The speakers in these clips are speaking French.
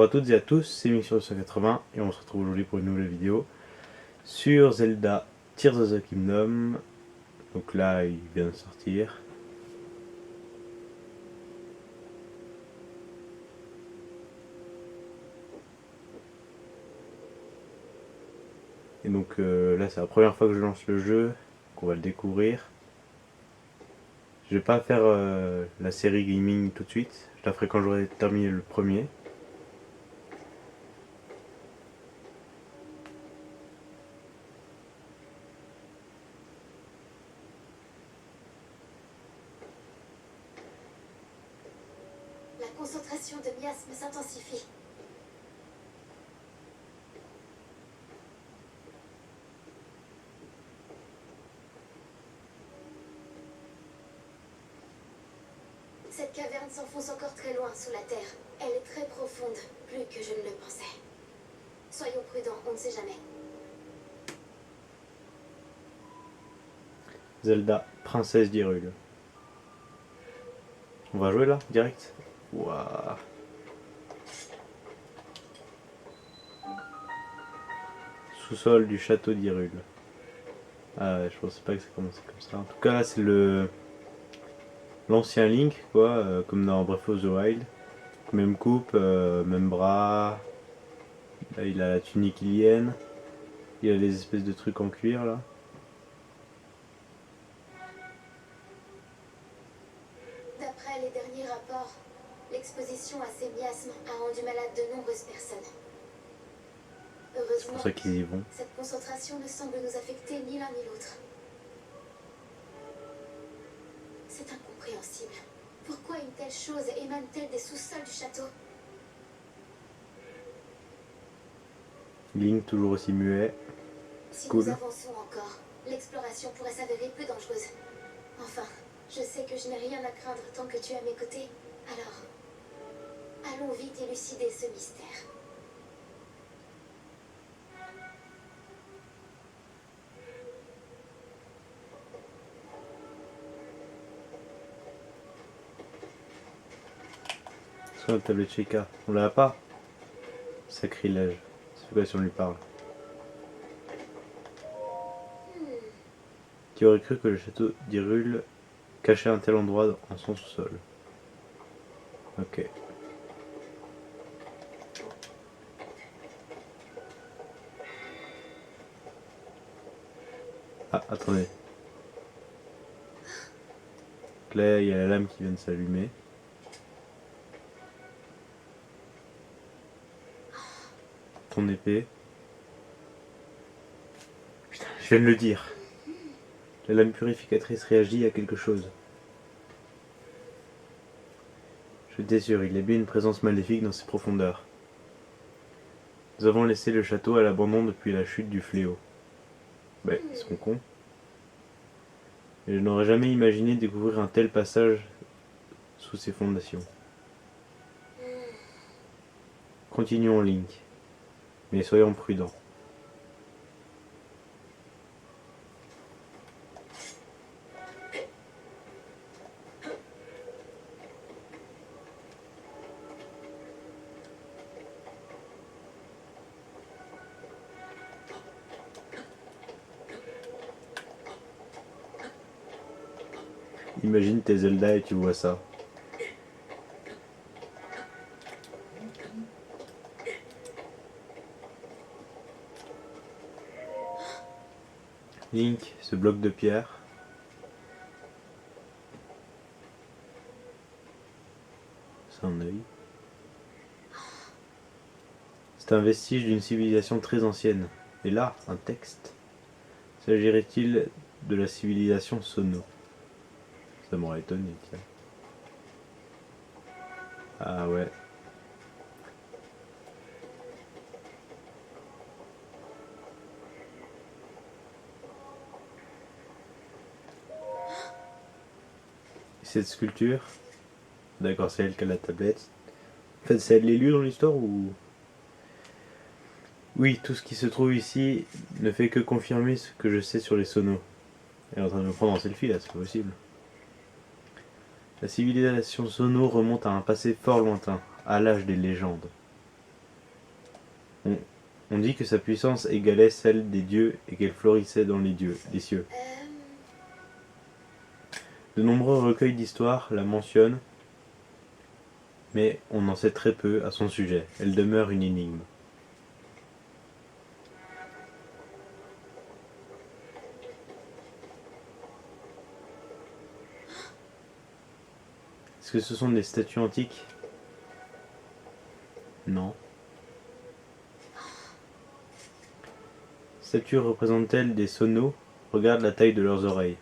à toutes et à tous, c'est Mission 180 et on se retrouve aujourd'hui pour une nouvelle vidéo sur Zelda Tears of the Kingdom. Donc là, il vient de sortir. Et donc là, c'est la première fois que je lance le jeu, qu'on va le découvrir. Je vais pas faire la série gaming tout de suite, je la ferai quand j'aurai terminé le premier. La concentration de miasme s'intensifie. Cette caverne s'enfonce encore très loin sous la terre. Elle est très profonde, plus que je ne le pensais. Soyons prudents, on ne sait jamais. Zelda, princesse d'Hyrule. On va jouer là, direct. Waouh. Sous-sol du château d'Hyrule. Ah ouais, je pensais pas que ça commençait comme ça. En tout cas, là, c'est l'ancien Link, quoi, comme dans Breath of the Wild. Même coupe, même bras. Là, il a la tunique ilienne. Il a les espèces de trucs en cuir, là. D'après les derniers rapports, l'exposition à ces miasmes a rendu malade de nombreuses personnes. C'est Heureusement, pour ça qu'ils y vont. cette concentration ne semble nous affecter ni l'un ni l'autre. C'est incompréhensible. Pourquoi une telle chose émane-t-elle des sous-sols du château? Link toujours aussi muet. Si Cool. nous avançons encore, l'exploration pourrait s'avérer peu dangereuse. Enfin, je sais que je n'ai rien à craindre tant que tu es à mes côtés. Alors, allons vite élucider ce mystère. Sur la tablette Sheikah. On l'a pas? Sacrilège. C'est quoi si on lui parle? Qui aurait cru que le château d'Hyrule cachait un tel endroit en son sous-sol? Ok. Ah, attendez. Donc là, il y a la lame qui vient de s'allumer. Ton épée. Putain, je viens de le dire. La lame purificatrice réagit à quelque chose. Je t'assure, il y a bien une présence maléfique dans ces profondeurs. Nous avons laissé le château à l'abandon depuis la chute du fléau. Ben, ils sont cons. Et je n'aurais jamais imaginé découvrir un tel passage sous ses fondations. Continuons, Link. Mais soyons prudents. Imagine t'es Zelda et tu vois ça. Link, ce bloc de pierre. C'est un œil. C'est un vestige d'une civilisation très ancienne. Et là, un texte. S'agirait-il de la civilisation Sono? Ça m'aurait étonné, tiens. Ah ouais. Et cette sculpture? D'accord, c'est elle qui a la tablette. En fait, c'est elle l'élu dans l'histoire ou... Oui, tout ce qui se trouve ici ne fait que confirmer ce que je sais sur les Sonos. Elle est en train de me prendre en selfie là, c'est pas possible. La civilisation Sono remonte à un passé fort lointain, à l'âge des légendes. On dit que sa puissance égalait celle des dieux et qu'elle florissait dans les cieux. De nombreux recueils d'histoires la mentionnent, mais on en sait très peu à son sujet. Elle demeure une énigme. Est-ce que ce sont des statues antiques? Non. Statues représentent-elles des sonos? Regarde la taille de leurs oreilles.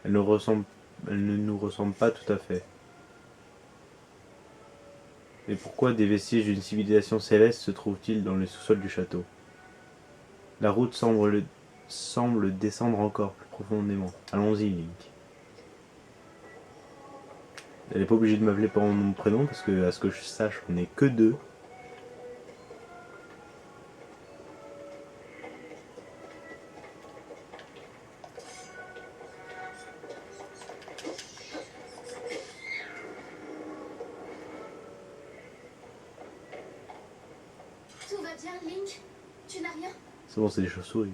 Elles ne nous ressemblent pas tout à fait. Et pourquoi des vestiges d'une civilisation céleste se trouvent-ils dans les sous-sols du château? La route semble descendre encore plus profondément. Allons-y, Link. Elle n'est pas obligée de m'appeler par mon prénom parce que, à ce que je sache, on n'est que deux. Tout va bien, Link? Tu n'as rien? C'est bon, c'est des chauves-souris.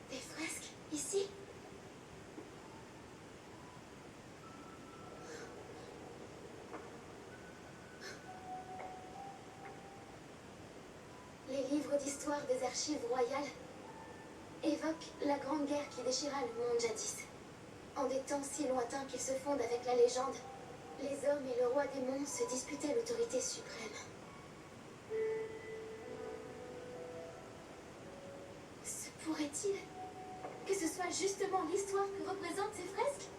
Des fresques, ici? Les livres d'histoire des archives royales évoquent la grande guerre qui déchira le monde jadis. En des temps si lointains qu'ils se fondent avec la légende, les hommes et le roi démon se disputaient l'autorité suprême. Se pourrait-il que ce soit justement l'histoire que représentent ces fresques?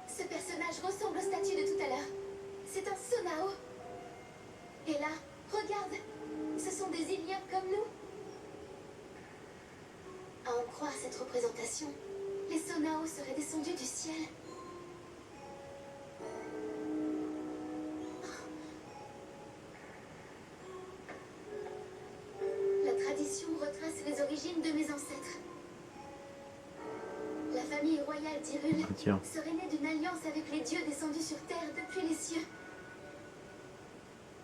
Ce personnage ressemble au statue de tout à l'heure. C'est un Sonao. Et là, regarde, ce sont des Iliens comme nous. À en croire cette représentation, les Sonao seraient descendus du ciel. La tradition retrace les origines de mes ancêtres. La famille royale d'Hyrule Tiens. serait née d'une alliance avec les dieux descendus sur Terre depuis les cieux.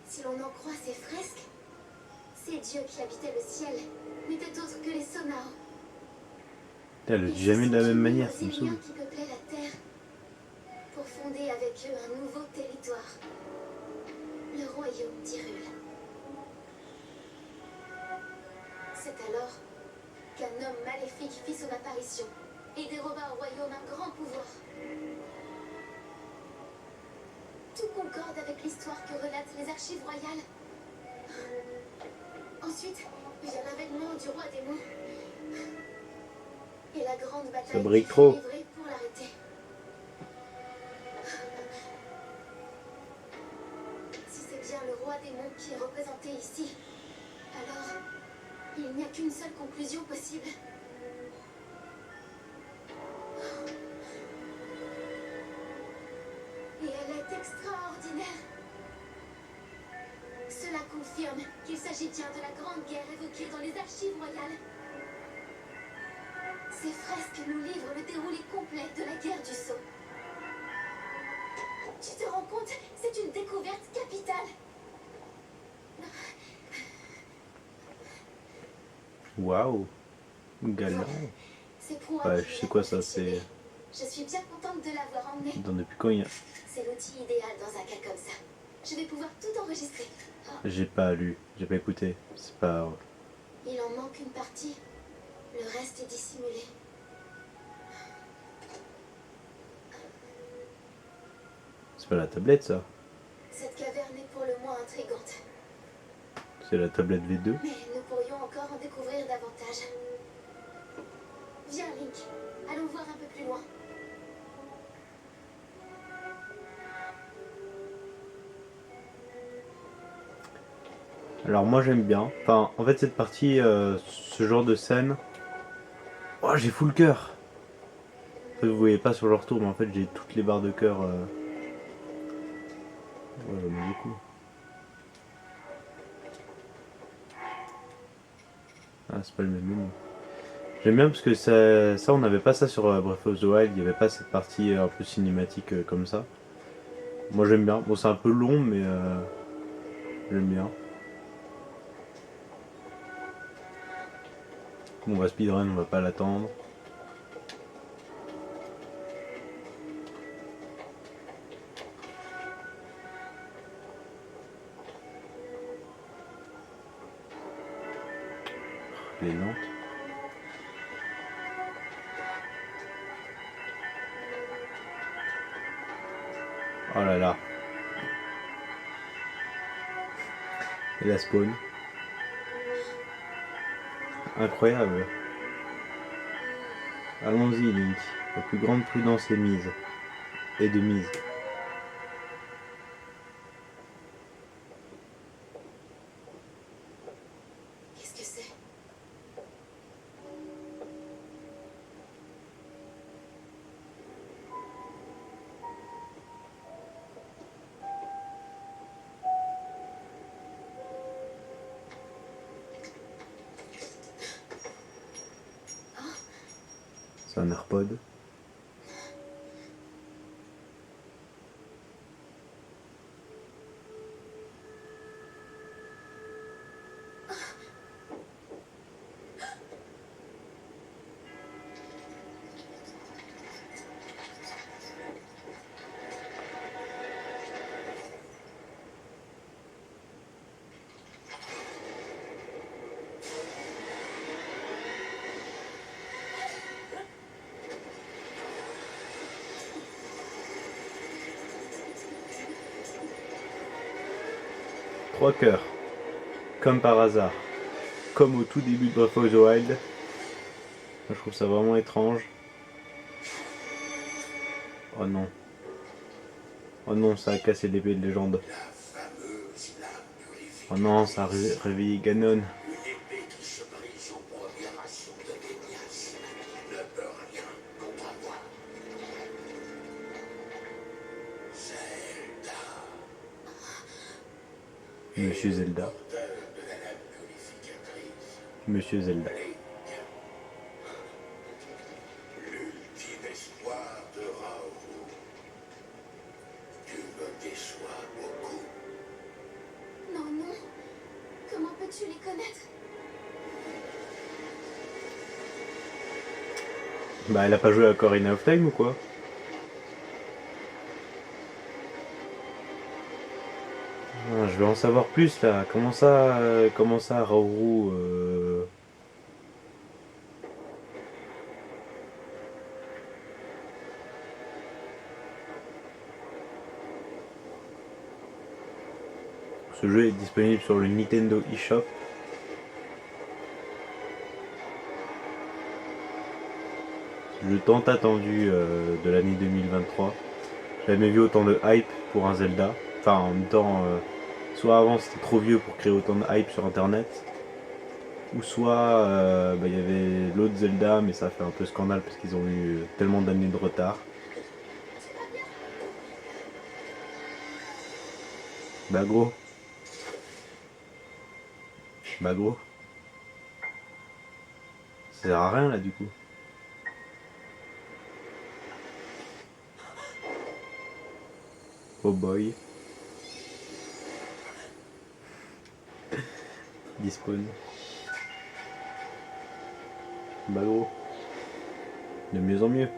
Si l'on en croit ces fresques, ces dieux qui habitaient le ciel n'étaient autres que les Sonao. Elle le dit jamais de la même manière, ça me Ils saoule. qui peuplaient la Terre pour fonder avec eux un nouveau territoire, le royaume d'Hyrule. C'est alors qu'un homme maléfique fit son apparition et déroba au royaume un grand pouvoir. Tout concorde avec l'histoire que relatent les archives royales. Ensuite, vient l'avènement du roi démon et la grande bataille Ça brille qui fut trop. livrée pour l'arrêter. Si c'est bien le roi démon qui est représenté ici, alors il n'y a qu'une seule conclusion possible. Et elle est extraordinaire. Cela confirme qu'il s'agit bien de la grande guerre évoquée dans les archives royales. Ces fresques nous livrent le déroulé complet de la guerre du sceau. Tu te rends compte? C'est une découverte capitale. Waouh. Galant. C'est pour Ouais, je sais quoi ça, c'est... Je suis bien contente de l'avoir emmené. Depuis quand il y a... C'est l'outil idéal dans un cas comme ça. Je vais pouvoir tout enregistrer. Oh, J'ai pas lu, j'ai pas écouté. C'est pas... il en manque une partie. Le reste est dissimulé. C'est pas la tablette ça. Cette caverne est pour le moins intrigante. C'est la tablette V2. Mais nous pourrions encore en découvrir davantage. Viens, Link. Allons voir un peu plus loin. Alors moi j'aime bien. Enfin, en fait cette partie, ce genre de scène... Oh, j'ai full cœur. En fait, vous voyez pas sur le retour, mais en fait j'ai toutes les barres de cœur. Ouais, j'en ai beaucoup. Ah, c'est pas le même menu. J'aime bien parce que ça on n'avait pas ça sur Breath of the Wild, il n'y avait pas cette partie un peu cinématique comme ça. Moi j'aime bien. Bon, c'est un peu long, mais j'aime bien. Comme on va speedrun, on va pas l'attendre. Elle est lente. Oh là là. Et la spawn. Incroyable. Allons-y, Link. La plus grande prudence est mise. Et de mise. Qu'est-ce que c'est? C'est un AirPod. Trois cœurs. Comme par hasard. Comme au tout début de Breath of the Wild. Je trouve ça vraiment étrange. Oh non. Oh non, ça a cassé l'épée de légende. Oh non, ça a réveillé Ganon. Monsieur Zelda. Monsieur Zelda. L'ultime espoir de Raoult. Tu me déçois beaucoup. Non, non. Comment peux-tu les connaître? Bah, elle a pas joué à Ocarina of Time ou quoi? Ah, je veux en savoir plus là. Comment ça, Raoult Ce jeu est disponible sur le Nintendo eShop. Le tant attendu de l'année 2023. J'ai jamais vu autant de hype pour un Zelda. Enfin, en même temps, soit avant c'était trop vieux pour créer autant de hype sur internet, ou soit bah, il y avait l'autre Zelda, mais ça a fait un peu scandale parce qu'ils ont eu tellement d'années de retard. Bah gros. Bah gros. Ça sert à rien là du coup. Oh boy. Dispone. Bah gros. De mieux en mieux.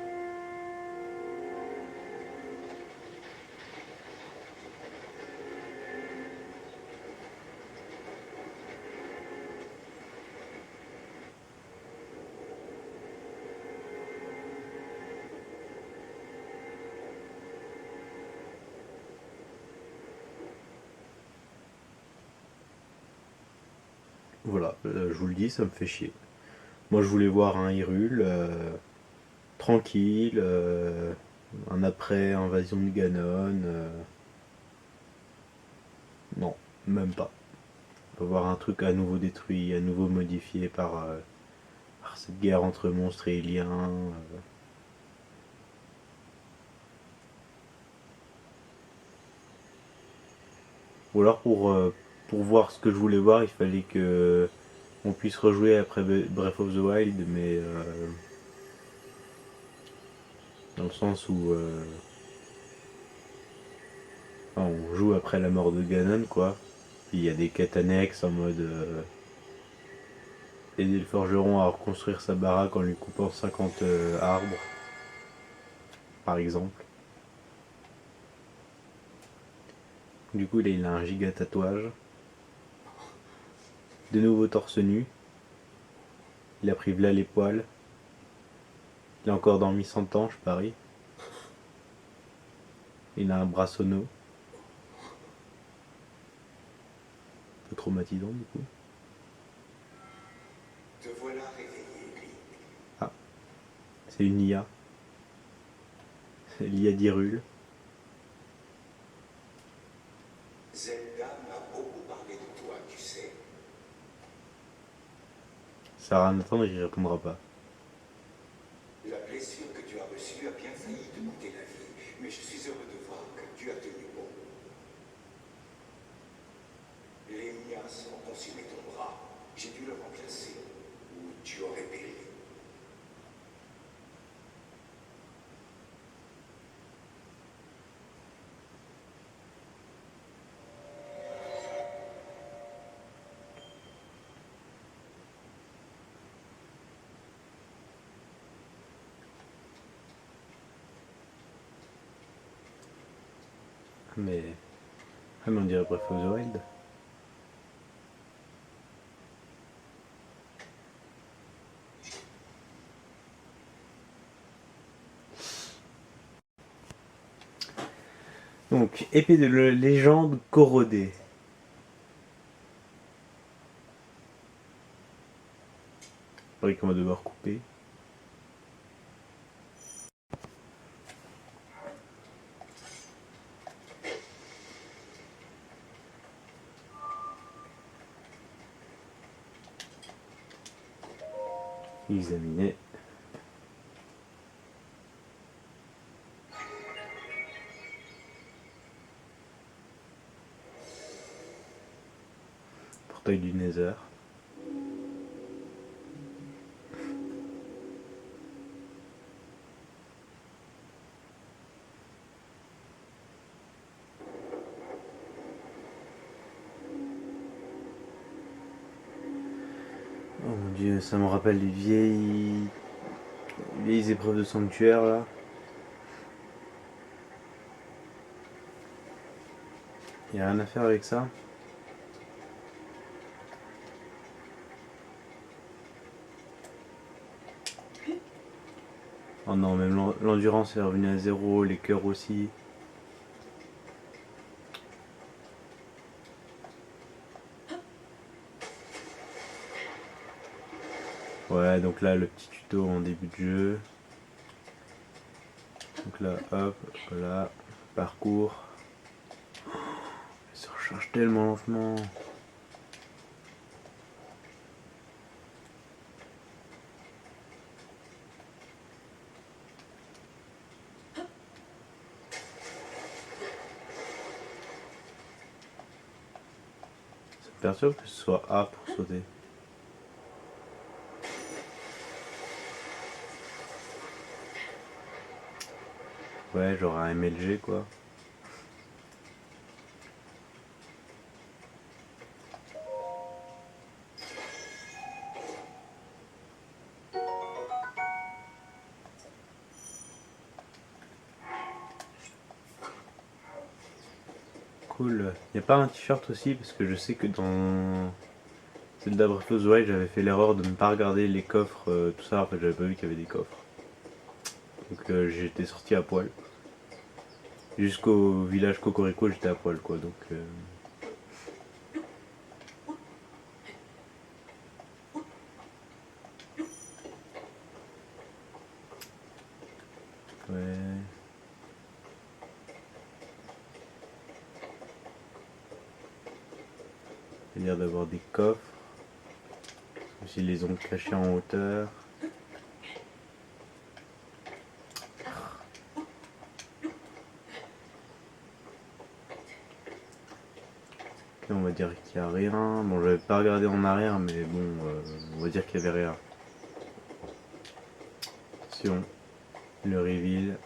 Voilà, je vous le dis, ça me fait chier. Moi je voulais voir un Hyrule tranquille, un après invasion de Ganon. Non, même pas. On va voir un truc à nouveau détruit, à nouveau modifié par cette guerre entre monstres et aliens. Ou alors pour voir ce que je voulais voir, il fallait que on puisse rejouer après Breath of the Wild, mais dans le sens où enfin, on joue après la mort de Ganon, quoi. Puis il y a des quêtes annexes en mode aider le forgeron à reconstruire sa baraque en lui coupant 50 arbres, par exemple. Du coup, là, il a un giga tatouage. De nouveau torse nu. Il a pris là les poils. Il a encore dormi 100 ans, je parie. Il a un bras sono. Un peu traumatisant, du coup. Te voilà réveillé, Link. Ah, c'est une IA. L'IA d'Hyrule. Zelda m'a beaucoup parlé de toi, tu sais. Ça va rien attendre, il répondra pas. La blessure que tu as reçue a bien failli te coûter la vie, mais je suis heureux de voir que tu as tenu bon. Les miasmes ont consumé ton bras. J'ai dû le remplacer, ou tu aurais péri. Mais. Ah, mais on dirait Breath of the Wild. Donc, épée de légende corrodée. Faudrait qu'on va devoir couper. Examiner. Portail du Nether. Oh mon dieu, ça me rappelle les vieilles épreuves de sanctuaire là. Y a rien à faire avec ça. Oh non, même l'endurance est revenue à zéro, les cœurs aussi. Ouais, donc là, le petit tuto en début de jeu. Donc là, hop, voilà, parcours. Ça recharge tellement lentement. Ça me perturbe que ce soit A pour sauter. Ouais, genre un MLG quoi. Cool. Y a pas un t-shirt aussi parce que je sais que dans Zelda Breath of the Wild j'avais fait l'erreur de ne pas regarder les coffres, tout ça. En fait, j'avais pas vu qu'il y avait des coffres. Donc j'étais sorti à poil. Jusqu'au village Cocorico, j'étais à poil quoi. Donc ouais. Il y a l'air d'avoir des coffres. Aussi les ont cachés en hauteur. dire qu'il n'y a rien. Bon, j'avais pas regardé en arrière, mais bon, on va dire qu'il y avait rien. Attention, le reveal.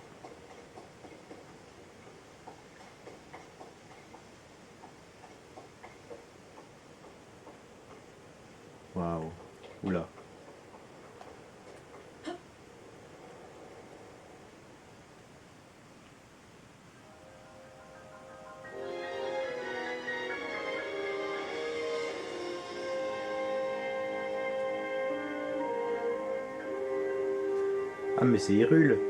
Waouh, oula. Ah mais c'est Hyrule.